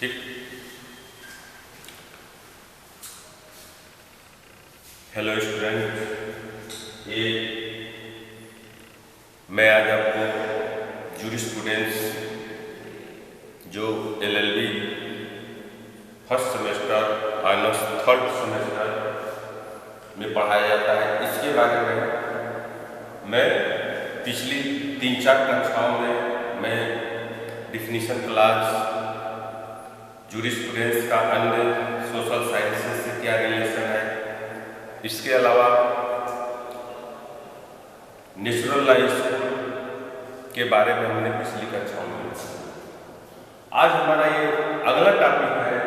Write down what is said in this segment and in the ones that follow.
ठीक। Hello student, ये मैं आज आपको जूरिस्प्रूडेंस जो LLB first semester honours third semester में पढ़ाया जाता है, इसके बारे में मैं पिछली 3-4 कक्षाओं में मैं डिफिनीशन क्लास, जूरिस्प्रूडेंस का अन्य सोशल साइंसेस से क्या रिलेशन है, इसके अलावा नेचुरल लॉ के बारे में हमने पिछली कक्षाओं में। आज हमारा ये अगला टॉपिक है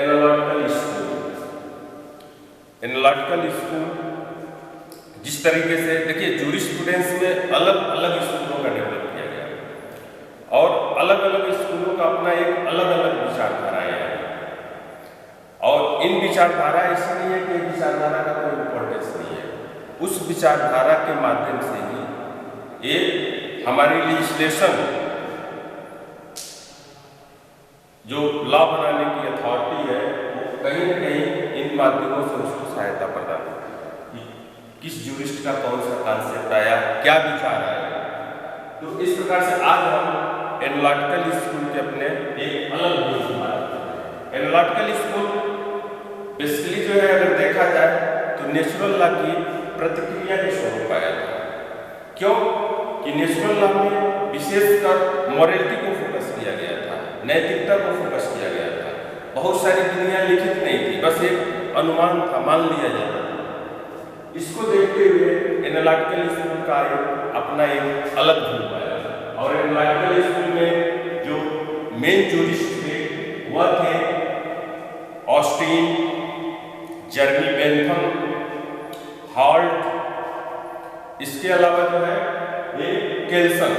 एनालिटिकल स्कूल। एनालिटिकल स्कूल जिस तरीके से देखिए, जूरिस्प्रूडेंस में अलग अलग स्कूलों का डेवलप किया गया और अलग अलग स्कूलों का अपना एक अलग अलग विचारधाराएं हैं और इन विचारधारा इसलिए कि विचारधारा का कोई इम्पोर्टेंस नहीं है। उस विचारधारा के माध्यम से ही एक हमारी लेजिस्लेशन, जो लॉ बनाने की अथॉरिटी है, वो कहीं न कहीं इन माध्यमों से उसको सहायता प्रदान करती है। किस जूरिस्ट का कौन सा कॉन्सेप्ट आया, क्या विचार आया। तो इस प्रकार से आज हम एनालिटिकल स्कूल के अपने एक अलग व्यू की बात करते हैं। एनालिटिकल स्कूल बेसिकली जो है, अगर देखा जाए तो नेचुरल लॉ की प्रतिक्रिया के स्वरूप आया था। क्यों कि नेचुरल लॉ में विशेषकर मॉरलिटी को फोकस किया गया था, नैतिकता को फोकस किया गया था। बहुत सारी विधियां लिखित नहीं थी, बस एक अनुमान था, मान लिया जाता था। इसको देखते हुए एनालिटिकल स्कूल का अपना एक अलग व्यू आया और एनालिटिकल स्कूल में जो मेन जूरिस्ट थे वह थे ऑस्टिन, जर्मी बेंथम, हॉल्ट, इसके अलावा जो है ये केल्सन।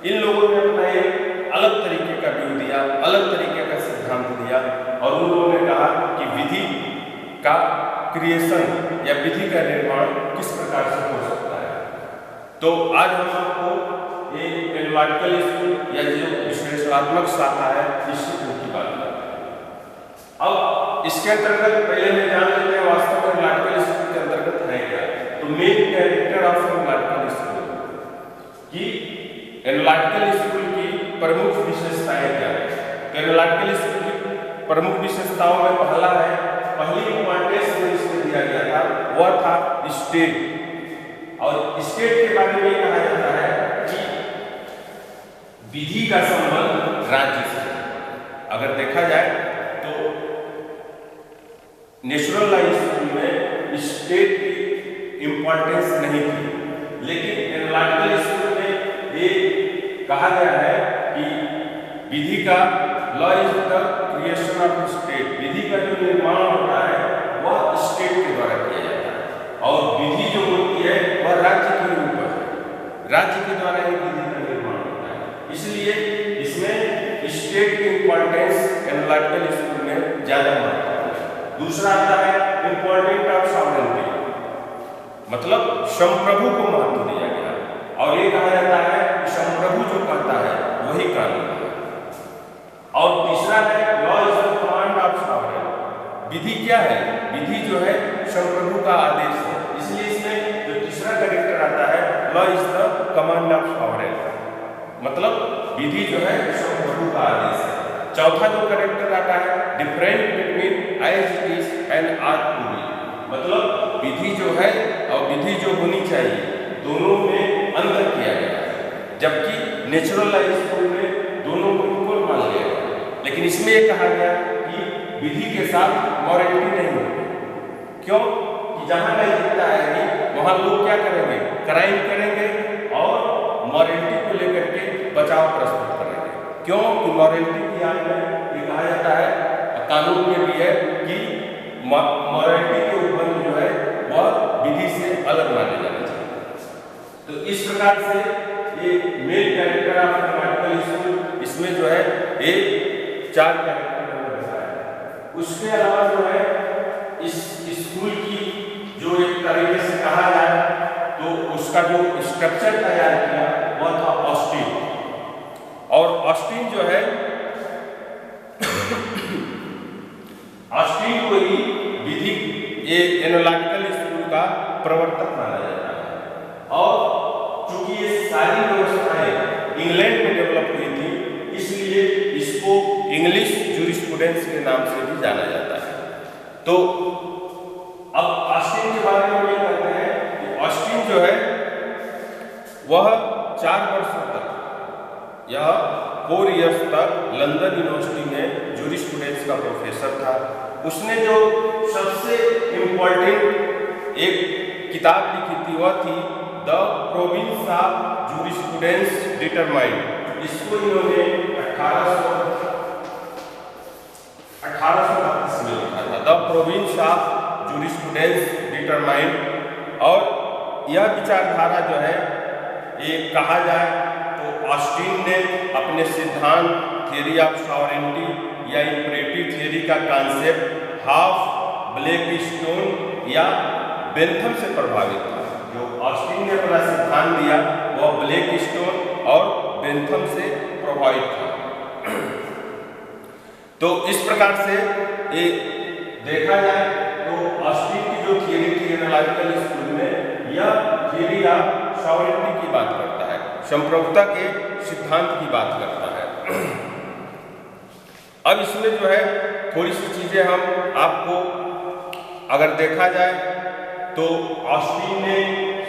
इन लोगों ने अपना एक अलग तरीके का व्यू दिया, अलग तरीके का सिद्धांत दिया और उन लोगों ने कहा कि विधि का क्रिएशन या विधि का निर्माण किस प्रकार से हो सकता है। तो आज हम आपको एक एनालिटिकल स्कूल या जो विश्लेषणात्मक शाखा है, इसकी की बात करें। अब इसके अंतर्गत पहले मैं जान लेते हैं वास्तव में एनालिटिकल स्कूल के अंतर्गत है क्या। तो main character of analytical school की, एनालिटिकल स्कूल की प्रमुख विशेषताएं क्या है। तो एनालिटिकल स्कूल की प्रमुख विशेषताओं में पहली इम्पोर्टेंस जो इसमें दिया गया था वह था स्टेट। और स्टेट के बारे में कहा जाता है कि विधि का संबंध राज्य से। अगर देखा जाए तो नेचुरल लॉ स्कूल में स्टेट की इम्पोर्टेंस नहीं थी, लेकिन एनालिटिकल स्कूल में ये कहा गया है कि विधि का law is the creation of state. विधि का जो निर्माण होता है वह स्टेट के द्वारा किया जाता है और विधि जो होती है वह राज्य के ऊपर है, राज्य के द्वारा ही विधि का निर्माण होता है। इसलिए इसमें स्टेट की इम्पोर्टेंस एनालिटिकल स्कूल में ज्यादा मानता है। दूसरा आता है इम्पोर्टेंट ऑफ सॉवरेनिटी, मतलब संप्रभु को महत्व दिया गया और ये कहा जाता है कि संप्रभु जो कहता है वही कानून है। और तीसरा है law is the command of sovereign. विधि क्या है? विधि जो है संप्रभु का आदेश है। इसलिए इसमें जो तीसरा कैरेक्टर आता है law is the command of sovereign, मतलब विधि जो है संप्रभु का आदेश है। चौथा जो कैरेक्टर आता है different between as it is and are to be, मतलब विधि जो है और विधि जो होनी चाहिए दोनों में अंतर किया गया है। जबकि नेचुरल लॉ स्कूल में दोनों को इक्वल मान लिया गया, लेकिन इसमें यह कहा गया कि विधि के साथ मॉरलिटी नहीं होगी। क्यों कि जहां नैतिकता आएगी वहां लोग क्या करेंगे, क्राइम करेंगे और मॉरलिटी को लेकर के बचाव प्रस्तुत करेंगे। क्यों कि मॉरलिटी की आड़ में ये कहा जाता है, कानून में भी है कि मॉरलिटी के उपबंध जो है वह विधि से अलग माने जाने चाहिए। तो इस प्रकार से ये main character of analytical school, इसमें जो है एक 4 कैरेक्टर है। उसके अलावा जो है इस स्कूल की जो एक तरीके से कहा जाए तो उसका जो स्ट्रक्चर तैयार किया वह था ऑस्टिन। और ऑस्टिन जो है ये एनालिटिकल स्कूल का प्रवर्तक माना जाता है। और चूंकि ये सारी व्यवस्थाएं इंग्लैंड में डेवलप हुई थी, इसलिए इसको इंग्लिश जूरिस्प्रूडेंस के नाम से भी जाना जाता है। तो अब ऑस्टिन के बारे में ये कहते हैं कि ऑस्टिन जो है वह 4 वर्षों तक या 4 इयर्स तक लंदन यूनिवर्सिटी में जूरिस्प्रूडेंस का प्रोफेसर था। उसने जो सबसे इम्पोर्टेंट एक किताब लिखी थी वह थी the province of jurisprudence determined. इसको इन्होंने 1832 में लिखा था, the province of jurisprudence determined. और यह विचारधारा जो है ये कहा जाए तो ऑस्टिन ने अपने सिद्धांत थियरी ऑफ सॉवरेंटी या इम्परेटिव थियरी का कॉन्सेप्ट हाफ ब्लैकस्टोन या बेंथम से प्रभावित था। जो ऑस्टिन ने अपना सिद्धांत दिया वह ब्लैकस्टोन और बेंथम से प्रभावित था। तो इस प्रकार से ये देखा जाए तो ऑस्टिन की जो थियरी थी एनालिटिकल स्कूल में, यह थियरी ऑफ सॉवरेंटी की बात करता है, संप्रभुता के सिद्धांत की बात करता है। अब इसमें जो है थोड़ी सी चीजें हम आपको अगर देखा जाए तो ऑस्टिन ने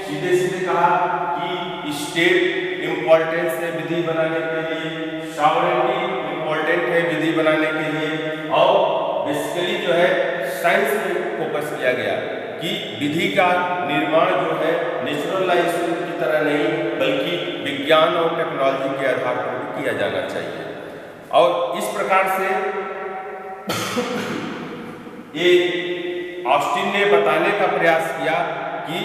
सीधे सीधे कहा कि स्टेट इम्पोर्टेंस है विधि बनाने के लिए, सॉवरेंटी इम्पोर्टेंट है विधि बनाने के लिए, और बेसिकली जो है साइंस पे फोकस किया गया कि विधि का निर्माण जो है नेचुरल लॉ स्कूल की तरह नहीं बल्कि विज्ञान और टेक्नोलॉजी के आधार पर भी किया जाना चाहिए। और इस प्रकार से ये ऑस्टिन ने बताने का प्रयास किया कि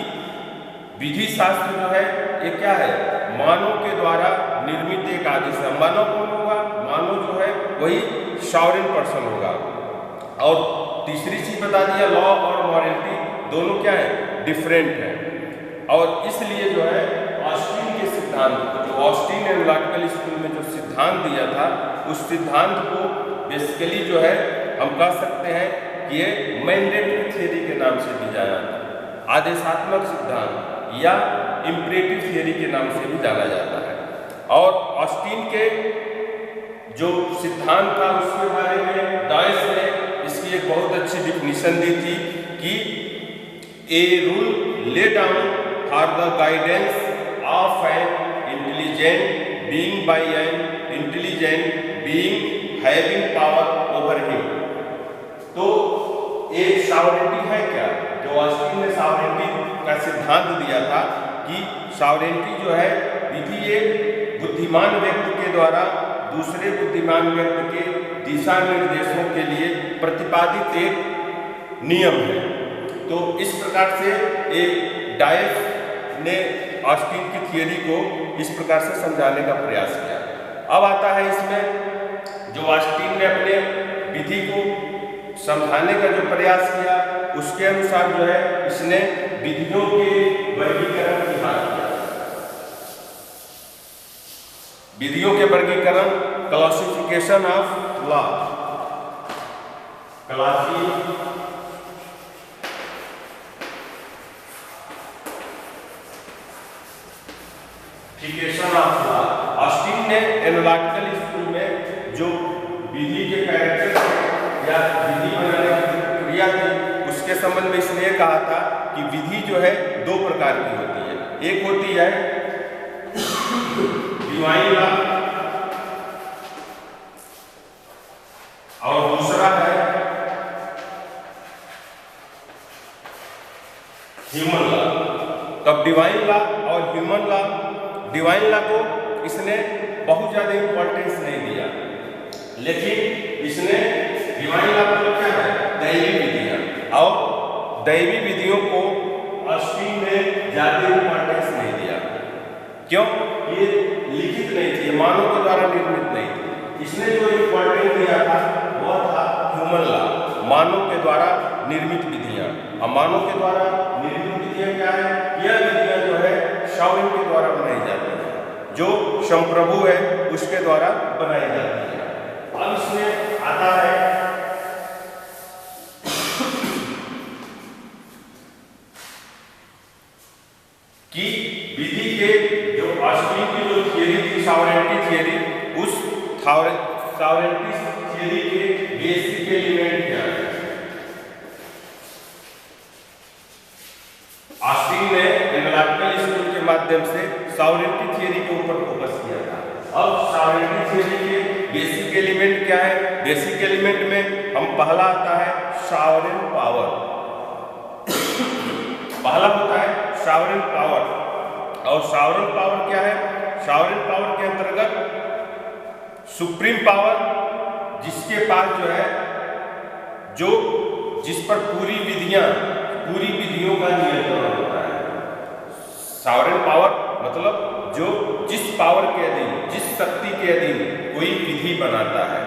विधि शास्त्र जो है ये क्या है, मानव के द्वारा निर्मित एक आदेश है। मानव कौन होगा? मानव जो है वही सॉवरेन पर्सन होगा। और तीसरी चीज बता दिया, लॉ और मॉरलिटी दोनों क्या है, डिफरेंट है। और इसलिए जो है ऑस्टिन के सिद्धांत, जो ऑस्टिन एनालिटिकल स्कूल में जो सिद्धांत दिया था, उस सिद्धांत को बेसिकली जो है हम कह सकते हैं कि ये मैंडेटरी थियरी के नाम से भी जाना जाता है, आदेशात्मक सिद्धांत या इम्परेटिव थियरी के नाम से भी जाना जाता है। और ऑस्टिन के जो सिद्धांत था उसके बारे में डायस ने इसकी एक बहुत अच्छी डिफिनीशन दी थी कि a rule lay down for the guidance of an intelligent being by an intelligent being having power over him. तो एक सॉवरेंटी है क्या? जो ऑस्टिन ने सॉवरेंटी का सिद्धांत दिया था कि सॉवरेंटी जो है विधि एक बुद्धिमान व्यक्ति के द्वारा दूसरे बुद्धिमान व्यक्ति के दिशा निर्देशों के लिए प्रतिपादित एक नियम है। तो इस प्रकार से एक डायस ने ऑस्टिन की थियरी को इस प्रकार से समझाने का प्रयास किया। अब आता है इसमें जो ऑस्टिन ने अपने विधि को समझाने का जो प्रयास किया उसके अनुसार जो है इसने विधियों के वर्गीकरण की बात किया। विधियों के वर्गीकरण, classification of law, classification of law. Austin ने एनालिटिकल स्कूल में जो विधि के कैरेक्टर या विधि बनाने की प्रक्रिया थी उसके संबंध में इसने ये कहा था कि विधि जो है 2 प्रकार की होती है। एक होती है डिवाइन लॉ और दूसरा है ह्यूमन लॉ। तब डिवाइन लॉ और ह्यूमन लॉ, डिवाइन लॉ को इसने बहुत ज्यादा इंपॉर्टेंस नहीं दिया, लेकिन इसने डिवाइन लॉ को क्या है, दैवी विधियां, और दैवी विधियों को ऑस्टिन ने ज्यादा इंपॉर्टेंस नहीं दिया। क्यों? ये लिखित नहीं थी, मानव के द्वारा निर्मित नहीं थी। इसने जो इंपॉर्टेंस दिया था वह था ह्यूमन लॉ, मानव के द्वारा निर्मित विधियां। और मानव के द्वारा निर्मित विधियां क्या है? यह विधियां जो है सॉवरेन के द्वारा बनाई जाती है, जो संप्रभु है उसके द्वारा बनाई जाती है। अब इसमें आता है सॉवरेंटी थ्योरी के बेसिक एलिमेंट क्या है? ऑस्टिन ने एनालिटिकल स्कूल के माध्यम से सॉवरेंटी थ्योरी के ऊपर फोकस किया था। अब सॉवरेंटी थ्योरी के बेसिक एलिमेंट क्या है? बेसिक एलिमेंट में हम पहला आता है सॉवरेन पावर। पहला होता है सॉवरेन पावर। और सॉवरेन पावर क्या है? सॉवरेन पावर के अंतर्गत सुप्रीम पावर, जिसके पास जो है जिस पर पूरी विधियों का नियंत्रण होता है। सॉवरेन पावर मतलब जिस पावर के अधीन, जिस शक्ति के अधीन कोई विधि बनाता है।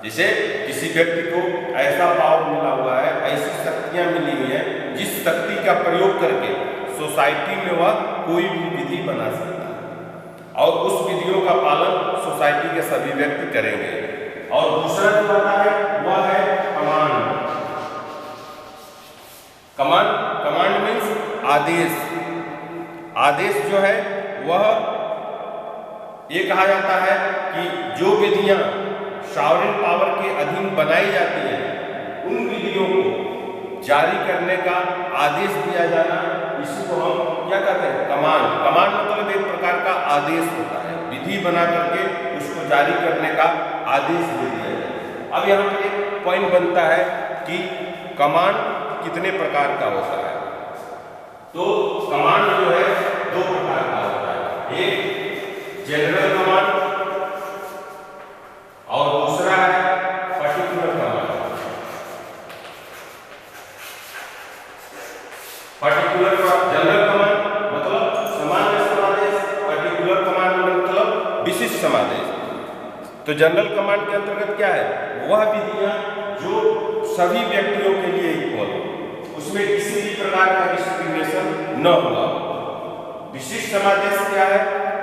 जैसे किसी व्यक्ति को ऐसा पावर मिला हुआ है, ऐसी शक्तियां मिली हुई है, जिस शक्ति का प्रयोग करके सोसाइटी में वह कोई भी विधि बना सकता है और उस विधियों का पालन सोसाइटी के सभी व्यक्ति करेंगे। और दूसरा जो आता है वह है कमांड। कमांड मीन्स आदेश। आदेश जो है वह ये कहा जाता है कि जो विधियां सॉवरेन पावर के अधीन बनाई जाती हैं, उन विधियों को जारी करने का आदेश दिया जाना, इसी को हम क्या कहते हैं? कमांड। कमांड मतलब एक प्रकार का आदेश होता है, विधि बना करके उसको जारी करने का आदेश दे दिया जाए। अब यहाँ पर एक पॉइंट बनता है कि कमांड कितने प्रकार का होता है। तो कमांड जो है दो प्रकार का होता है, एक जनरल कमांड और दूसरा है पर्टिकुलर कमांड। जनरल कमांड मतलब सामान्य समादेश, पर्टिकुलर कमांड मतलब विशिष्ट समादेश। तो जनरल कमांड के अंतर्गत क्या है? वह विधियां जो सभी व्यक्तियों के लिए इक्वल हो, उसमें किसी भी प्रकार का डिस्क्रिमिनेशन न हुआ। विशिष्ट समादेश क्या है?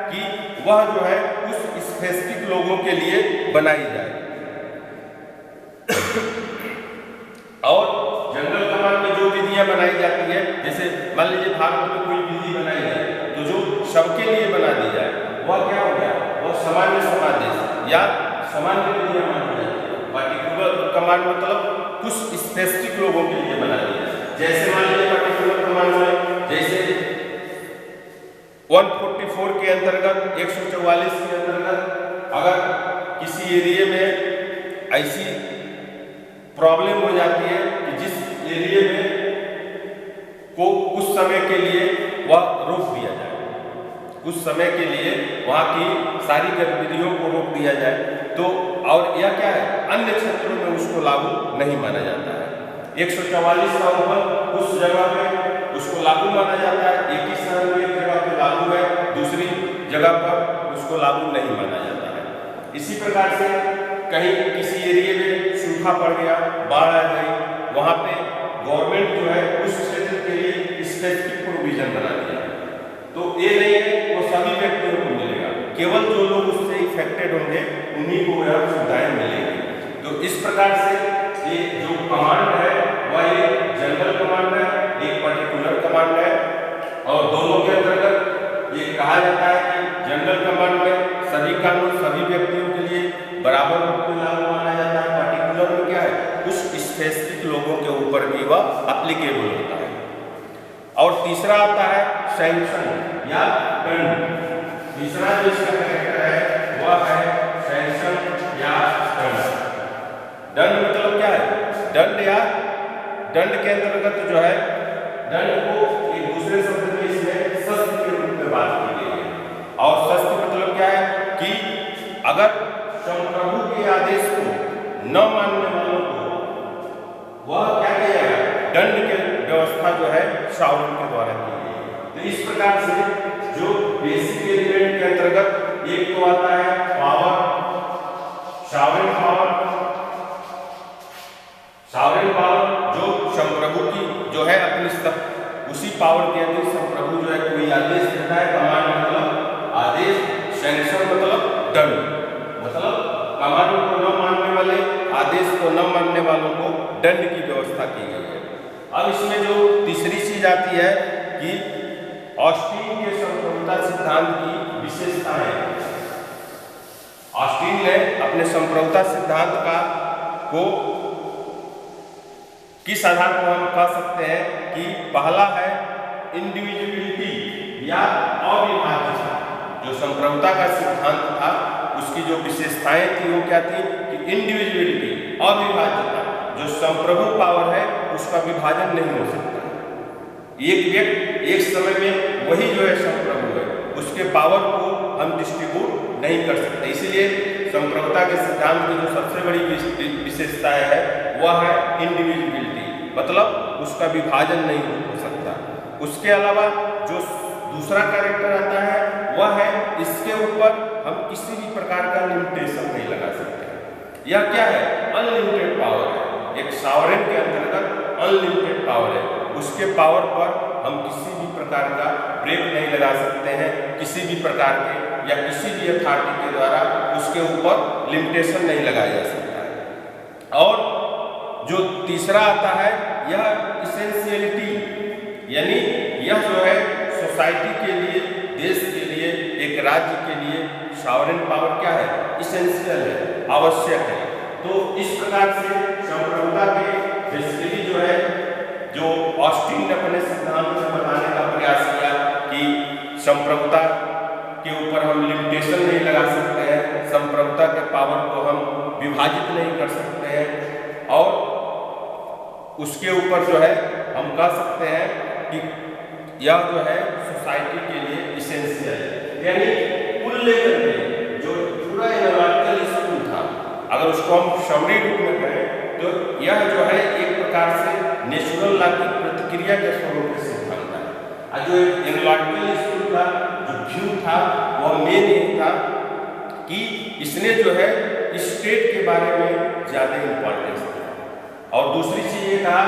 कि वह जो है उस स्पेसिफिक लोगों के लिए बनाई जाए। और जनरल कमांड में जो विधियां बनाई जाती है, जैसे मान लीजिए भारत में कोई विधि बनाई जाए तो जो सबके लिए बना दी जाए, वह क्या हो गया? वह सामान्य समादेश या सामान्य विधियां मानी जाती है। पर्टिकुलर कमांड मतलब कुछ स्पेसिफिक लोगों के लिए बना दी जाए। जैसे मान लीजिए पर्टिकुलर कमांड में जैसे 144 के अंतर्गत, 144 के अंतर्गत अगर किसी एरिया में ऐसी प्रॉब्लम हो जाती है कि जिस एरिया में को कुछ समय के लिए वह रोक दिया जाए, कुछ समय के लिए वहाँ की सारी गतिविधियों को रोक दिया जाए, तो और यह क्या है? अन्य क्षेत्रों में उसको लागू नहीं माना जाता है। 144 का ऊपर उस जगह पे उसको लागू माना जाता है, एक ही शहर में एक जगह पे लागू है, दूसरी जगह पर उसको लागू नहीं माना जाता है। इसी प्रकार से कहीं किसी एरिया में सूखा पड़ गया, बाढ़ आ गई, वहाँ पे गवर्नमेंट जो है उस क्षेत्र के लिए स्पेसिफिक प्रोविजन बना दिया। तो ये नहीं है वो सभी व्यक्तियों को मिलेगा, केवल जो लोग उससे इफेक्टेड होंगे उन्हीं को यह सुविधाएं मिलेंगी। तो इस प्रकार से ये जो कमांड है वह एक जनरल कमांड है, एक पर्टिकुलर कमांड है। और दोनों के अंतर्गत ये कहा जाता है कि जनरल कमांड में सभी कानून सभी व्यक्तियों के लिए बराबर रूप में लागू माना जाता है। पर्टिकुलर में क्या है? कुछ स्पेसिफिक लोगों के ऊपर भी वह एप्लीकेबल होता है। और तीसरा आता है सैंक्शन या दंड। तीसरा जो इसका कैरेक्टर है वह है सैंक्शन या दंड। दंड मतलब क्या है? दंड के अंतर्गत जो है, दंड को एक दूसरे शब्द में इसमें शस्त्र के रूप में बात की गई है। और शस्त्र मतलब क्या है? कि अगर संप्रभु के आदेश को न मानने वालों को वह क्या किया जाएगा? दंड की व्यवस्था जो है सॉवरेन के द्वारा की गई है। तो इस प्रकार से जो बेसिक एलिमेंट के अंतर्गत एक तो आता है power, sovereign power. Sovereign power जो संप्रभु की जो है अपनी उसी पावर के अधीन संप्रभु जो है कोई आदेश देता है। कमांड मतलब आदेश, सैंक्शन मतलब दंड, मतलब कमांड को न मानने वाले, आदेश को न मानने वालों को दंड की व्यवस्था की गई है। अब इसमें जो तीसरी चीज आती है कि ऑस्टिन के संप्रभुता सिद्धांत की विशेषताएं। ऑस्टिन ने अपने संप्रभुता सिद्धांत का को किस आधार पर हम कह सकते हैं कि पहला है इंडिविजुअलिटी या अविभाज्यता। जो संप्रभुता का सिद्धांत था उसकी जो विशेषताएं थी वो क्या थी कि इंडिविजुअलिटी, अविभाज्यता। जो संप्रभु पावर है उसका विभाजन नहीं हो सकता। एक व्यक्ति एक समय में वही जो है संप्रभु है, उसके पावर को हम डिस्ट्रीब्यूट नहीं कर सकते। इसीलिए संप्रभुता के सिद्धांत की जो सबसे बड़ी विशेषता है वह है इंडिविजुअलिटी, मतलब उसका विभाजन नहीं हो सकता। उसके अलावा जो दूसरा कैरेक्टर आता है वह है इसके ऊपर हम किसी भी प्रकार का लिमिटेशन नहीं लगा सकते। यह क्या है? अनलिमिटेड पावर है। एक सॉवरेन के अंतर्गत अनलिमिटेड पावर है, उसके पावर पर हम किसी भी प्रकार का ब्रेक नहीं लगा सकते हैं। किसी भी प्रकार के या किसी भी अथॉरिटी के द्वारा उसके ऊपर लिमिटेशन नहीं लगाया जा सकता है। और जो तीसरा आता है यह इसेंशियलिटी, यानी यह जो है सोसाइटी के लिए, देश के लिए, एक राज्य के लिए सॉवरेन पावर क्या है? इसेंशियल है, आवश्यक है। तो इस प्रकार से संप्रभुता के बेसिकली जो है, जो ऑस्टिन ने अपने सिद्धांत में बताने का प्रयास किया कि संप्रभुता के ऊपर हम लिमिटेशन नहीं लगा सकते हैं, संप्रभुता के पावर को हम विभाजित नहीं कर सकते हैं, और उसके ऊपर जो है हम कह सकते हैं कि यह जो है सोसाइटी के लिए इसेंशियल है। यानी कुल लेकर के जो पूरा एनालिटिकल स्कूल था, अगर उसको हम समरी रूप में कहें तो यह जो है एक प्रकार से नेचुरल लॉ की प्रतिक्रिया के स्वरूप से सिद्धांत है। और जो एनालिटिकल स्कूल का जो व्यू था वह मेन ये था कि इसने जो है स्टेट के बारे में ज़्यादा इम्पोर्टेंस दिया। और दूसरी चीज़ ये कहा